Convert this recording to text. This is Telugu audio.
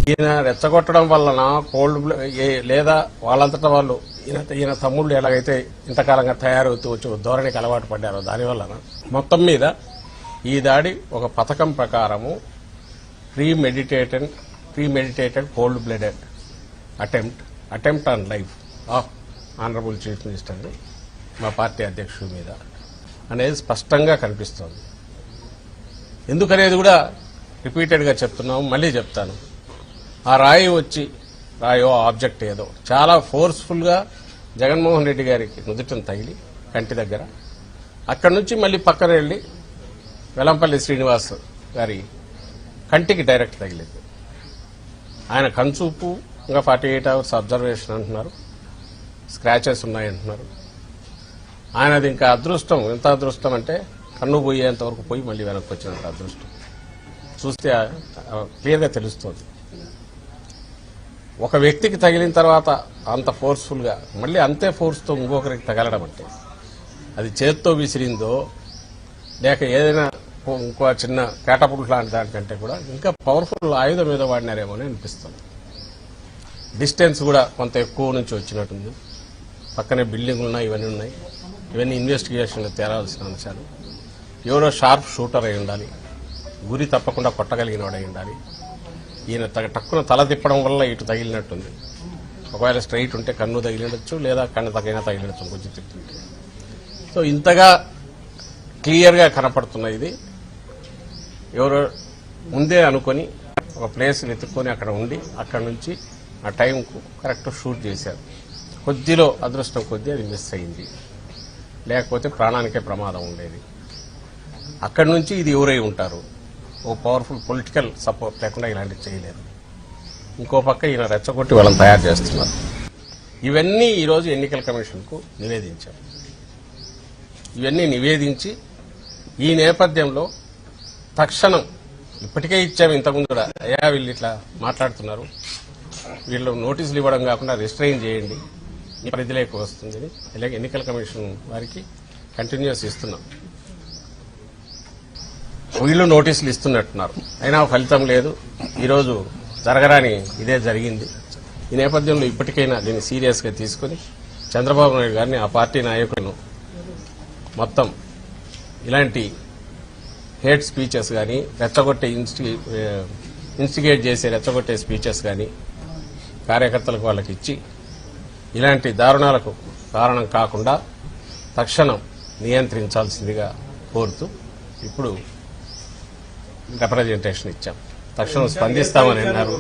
ఈయన రెచ్చగొట్టడం వలన లేదా వాళ్ళంతటా వాళ్ళు ఈయన తమ్ముళ్ళు ఎలాగైతే ఇంతకాలంగా తయారవుతూ వచ్చి ధోరణికి అలవాటు పడ్డారో దానివల్ల మొత్తం మీద ఈ దాడి ఒక పథకం ప్రకారము premeditated cold blooded attempt on life of honourable chief minister మా పార్టీ అధ్యక్షుడి మీద అనేది స్పష్టంగా కనిపిస్తోంది. ఎందుకనేది కూడా రిపీటెడ్గా చెప్తున్నాము, మళ్ళీ చెప్తాను. ఆ రాయో ఆబ్జెక్ట్ ఏదో చాలా ఫోర్స్ఫుల్గా జగన్మోహన్ రెడ్డి గారికి నుదుటను తగిలి కంటి దగ్గర, అక్కడి నుంచి మళ్ళీ పక్కన వెళ్లి వెల్లంపల్లి శ్రీనివాస్ గారి కంటికి డైరెక్ట్ తగిలింది. ఆయన కన్సూపు ఇంకా 48 అవర్స్ అబ్జర్వేషన్ అంటున్నారు, స్క్రాచెస్ ఉన్నాయంటున్నారు. ఆయనది ఇంకా అదృష్టం, ఎంత అదృష్టం అంటే కన్ను పోయేంత వరకు పోయి మళ్ళీ వెనక్కి వచ్చినంత అదృష్టం చూస్తే క్లియర్గా తెలుస్తుంది. ఒక వ్యక్తికి తగిలిన తర్వాత అంత ఫోర్స్ఫుల్గా మళ్ళీ అంతే ఫోర్స్తో ఇంకొకరికి తగలడం అంటే అది చేత్తో విసిరిందో లేక ఏదైనా ఇంకో చిన్న కేటపుల్ లాంటి దానికంటే కూడా ఇంకా పవర్ఫుల్ ఆయుధం మీద వాడినారేమో అని అనిపిస్తుంది. డిస్టెన్స్ కూడా కొంత ఎక్కువ నుంచి వచ్చినట్టుంది. పక్కనే బిల్డింగ్లు ఉన్నాయి, ఇవన్నీ ఇన్వెస్టిగేషన్లో తేరాల్సిన అంశాలు. ఎవరో షార్ప్ షూటర్ అయి ఉండాలి, గురి తప్పకుండా కొట్టగలిగిన వాడై ఉండాలి. ఈయన టక్కున తల తిప్పడం వల్ల ఇటు తగిలినట్టుంది. ఒకవేళ స్ట్రైట్ ఉంటే కన్ను తగిలినచ్చు, లేదా కన్ను తగిలినచ్చు కొంచెం తిప్పుతుంటే. సో ఇంతగా క్లియర్గా కనపడుతున్న ఇది ఎవరో ముందే అనుకొని ఒక ప్లేస్ వెతుక్కొని అక్కడ ఉండి అక్కడ నుంచి ఆ టైంకు కరెక్ట్ షూట్ చేశారు. కొద్దిలో అదృష్టం కొద్దీ అది మిస్ అయింది, లేకపోతే ప్రాణానికే ప్రమాదం ఉండేది. అక్కడి నుంచి ఇది ఎవరై ఉంటారు, ఓ పవర్ఫుల్ పొలిటికల్ సపోర్ట్ లేకుండా ఇలాంటివి చేయలేరు. ఇంకో పక్క ఈయన రెచ్చగొట్టి వాళ్ళని తయారు చేస్తున్నారు. ఇవన్నీ ఈరోజు ఎన్నికల కమిషన్కు నివేదించారు. ఇవన్నీ నివేదించి ఈ నేపథ్యంలో తక్షణం ఇప్పటికే ఇచ్చాము, ఇంతకుముందు కూడా అయ్యా వీళ్ళు ఇట్లా మాట్లాడుతున్నారు, వీళ్ళు నోటీసులు ఇవ్వడం కాకుండా రిస్ట్రైన్ చేయండి, ఈ పరిధిలోకి వస్తుంది ఇలాగే ఎన్నికల కమిషన్ వారికి కంటిన్యూస్ ఇస్తున్నాం. వీళ్ళు నోటీసులు ఇస్తున్నట్టున్నారు, అయినా ఫలితం లేదు. ఈరోజు జరగరాని ఇదే జరిగింది. ఈ నేపథ్యంలో ఇప్పటికైనా దీన్ని సీరియస్గా తీసుకుని చంద్రబాబు నాయుడు గారిని, ఆ పార్టీ నాయకులను మొత్తం ఇలాంటి హేట్ స్పీచెస్ కానీ, రెచ్చగొట్టే ఇన్స్టిగేట్ చేసే రెచ్చగొట్టే స్పీచెస్ కానీ కార్యకర్తలకు వాళ్ళకి ఇచ్చి ఇలాంటి దారుణాలకు కారణం కాకుండా తక్షణం నియంత్రించాల్సిందిగా కోరుతూ ఇప్పుడు రిప్రజెంటేషన్ ఇచ్చాం. తక్షణం స్పందిస్తామని అన్నారు.